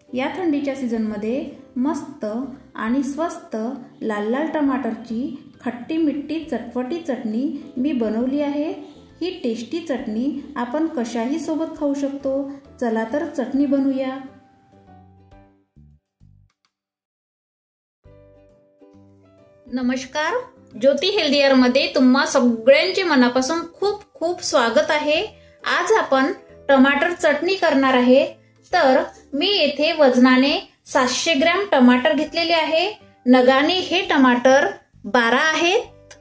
या थंडीच्या सीझनमध्ये मस्त आणि स्वस्त लाल लाल टमाटरची खट्टी मिट्टी चटपटी चटणी मी बनवली आहे। ही टेस्टी चटणी आपण कशाही सोबत खाऊ शकतो। चला तर चटणी बनवूया। नमस्कार, ज्योती हेल्दीयर मध्ये तुम्हा सगळ्यांचे मनापासून खूप खूप स्वागत आहे। आज आपण टमाटर चटणी करणार आहे। तर मी येथे वजनाने 700 ग्रॅम टमाटर घेतलेले आहे। नगाने हे टमाटर 12 आहेत।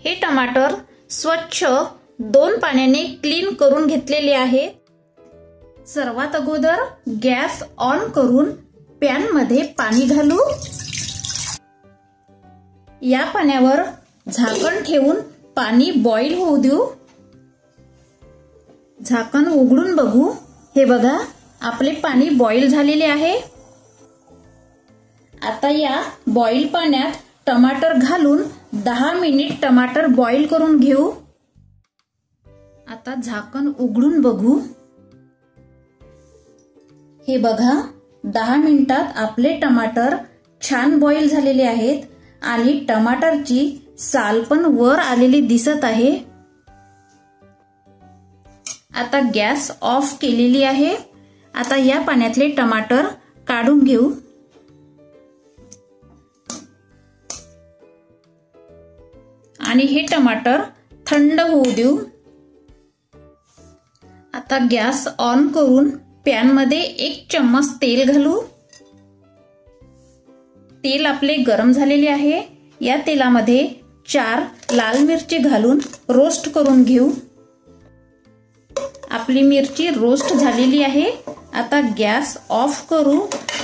हे टमाटर स्वच्छ 2 पाण्याने क्लीन करून घेतलेले आहेत। सर्वात अगोदर गॅस ऑन करून पॅन मध्ये पाणी घालू। या पाण्यावर झाकण ठेवून पाणी बॉईल होऊ देऊ। झाकण उघडून बघू। हे बघा, आपले पाणी बॉईल झालेले आहे। आता या बॉईल पाण्यात टमाटर घालून 10 मिनिट टमाटर बॉईल करून घेऊ। आता झाकण उघडून बघू। हे बघा, 10 मिनिटात आपले टमाटर छान बॉईल झालेले आहेत आणि टमाटरची साल पण वर आलेली दिसत आहे। आता गॅस ऑफ केलेली आहे। आता या पाण्यातले टमाटर काढून घेऊ। आणि हे टमाटर थंड होऊ देऊ। आता गॅस ऑन करून पॅन मध्ये 1 चम्मच तेल घालू। तेल आपले गरम झालेले आहे। या तेलामध्ये 4 लाल मिरची घालून रोस्ट करून घेऊ। आपली मिरची रोस्ट झालेली आहे। आता गॅस ऑफ करू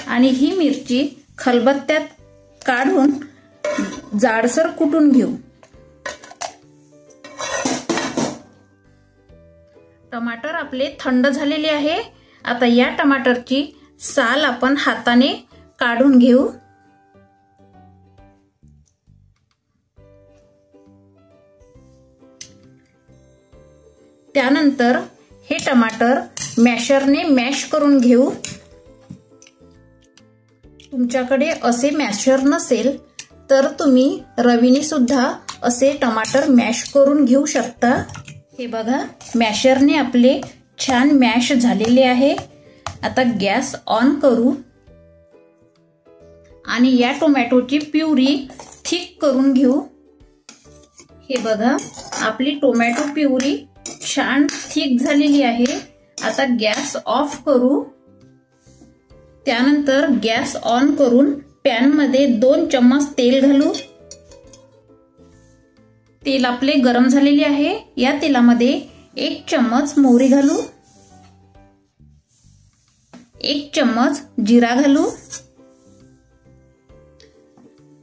आणि ही मिरची खलबत्त्यात काढून जाडसर कुटून घेऊ। टमाटर आपले थंड झालेले आहे। आता या टमाटरची साल आपण हाताने काढून घेऊ। त्यानंतर हे टमाटर मॅशरने मॅश करून घेऊ। तुमच्याकडे असे मॅशर नसेल तर तुम्ही रवीने सुद्धा असे टमाटर मॅश करून घेऊ शकता। हे बघा, मॅशरने आपले छान मॅश झालेले आहे। आता गॅस ऑन करू आणि या टोमॅटोची प्युरी थिक करून घेऊ। हे बघा, आपली टोमॅटो प्युरी छान थिक झालेली आहे। आता गॅस ऑफ करू। त्यानंतर गॅस ऑन करून पॅन मध्ये 2 चम्मच तेल घालू। तेल आपले गरम झालेले आहे। या तेलामध्ये 1 चम्मच मोहरी घालू। 1 चम्मच जिरा घालू।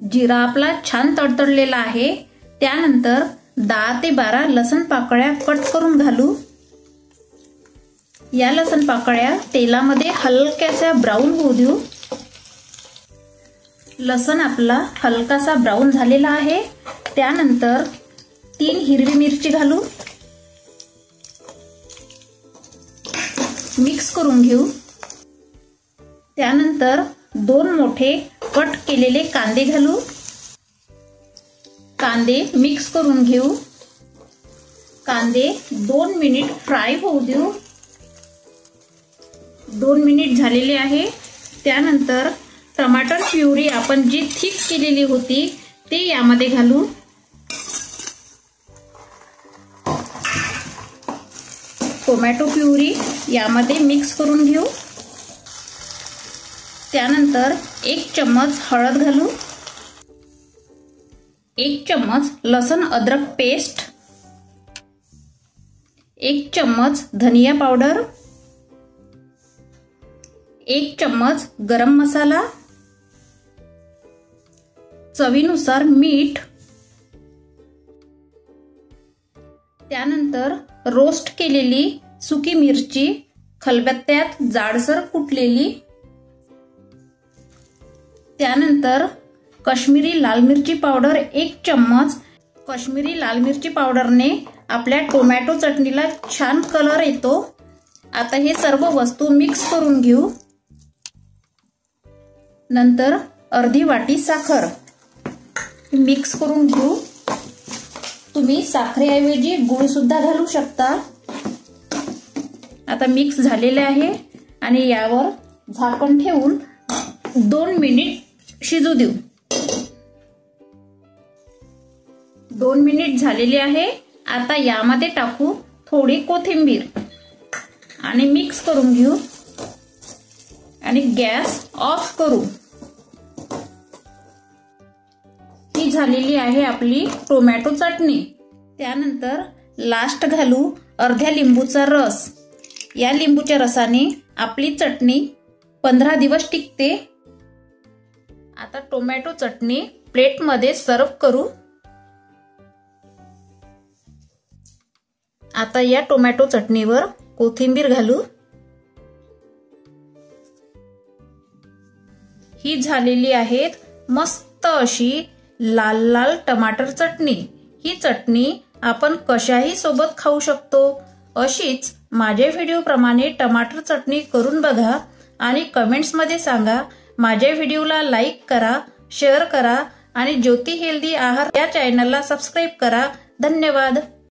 जिरा आपला छान तडतडलेला आहे। त्यानंतर 10 ते 12 लसण पाकळ्या कट करून घालू। या लसण पाकळ्या तेलामध्ये हलक्याशा ब्राऊन होऊ देऊ। लसण आपला हलकासा ब्राऊन झालेला आहे। त्यानंतर 3 हिरवी मिरची घालू। मिक्स करून घेऊ। त्यानंतर 2 मोठे कट केलेले कांदे घालू। कांदे मिक्स करून घेऊ। कांदे 2 मिनिट फ्राय होऊ देऊ। 2 मिनिट झालेले आहे। त्यानंतर टमाटर प्युरी आपण जी थिक केलेली होती ते यामध्ये घालू। टोमॅटो प्युरी यामध्ये मिक्स करून घेऊ। त्यानंतर 1 चम्मच हळद घालू। 1 चम्मच लसण अद्रक पेस्ट, 1 चम्मच धनिया पावडर, 1 चम्मच गरम मसाला, चवीनुसार मीठ। त्यानंतर रोस्ट केलेली सुकी मिरची खलबत्त्यात जाडसर कुटलेली। त्यानंतर काश्मीरी लाल मिरची पावडर 1 चम्मच। काश्मीरी लाल मिरची पावडरने आपल्या टोमॅटो चटणीला छान कलर येतो। आता हे सर्व वस्तू मिक्स करून घेऊ। नंतर अर्धी वाटी साखर मिक्स करून घेऊ। तुम्ही साखरेऐवजी गूळ सुद्धा घालू शकता। आता मिक्स झालेले आहे आणि यावर झाकण ठेवून 2 मिनिट शिजू देऊ। 2 मिनिट झालेले आहे। आता यामध्ये टाकू थोडी कोथिंबीर आणि मिक्स करून घेऊ आणि गॅस ऑफ करू। ही झालेली आहे आपली टोमॅटो चटणी। त्यानंतर लास्ट घालू अर्ध्या लिंबूचा रस। या लिंबूच्या रसाने आपली चटणी 15 दिवस टिकते। आता टोमॅटो चटणी प्लेटमध्ये सर्व करू। आता या टोमॅटो चटणीवर कोथिंबीर घालू। ही झालेली आहे मस्त अशी लाल लाल टमाटर चटणी। ही चटणी आपण कशाही सोबत खाऊ शकतो। अशीच माझ्या व्हिडिओ प्रमाणे टमाटर चटणी करून बघा आणि कमेंट्स मध्ये सांगा। माझ्या व्हिडिओला लाईक करा, शेअर करा आणि ज्योती हेल्दी आहार या चॅनलला सबस्क्राइब करा। धन्यवाद।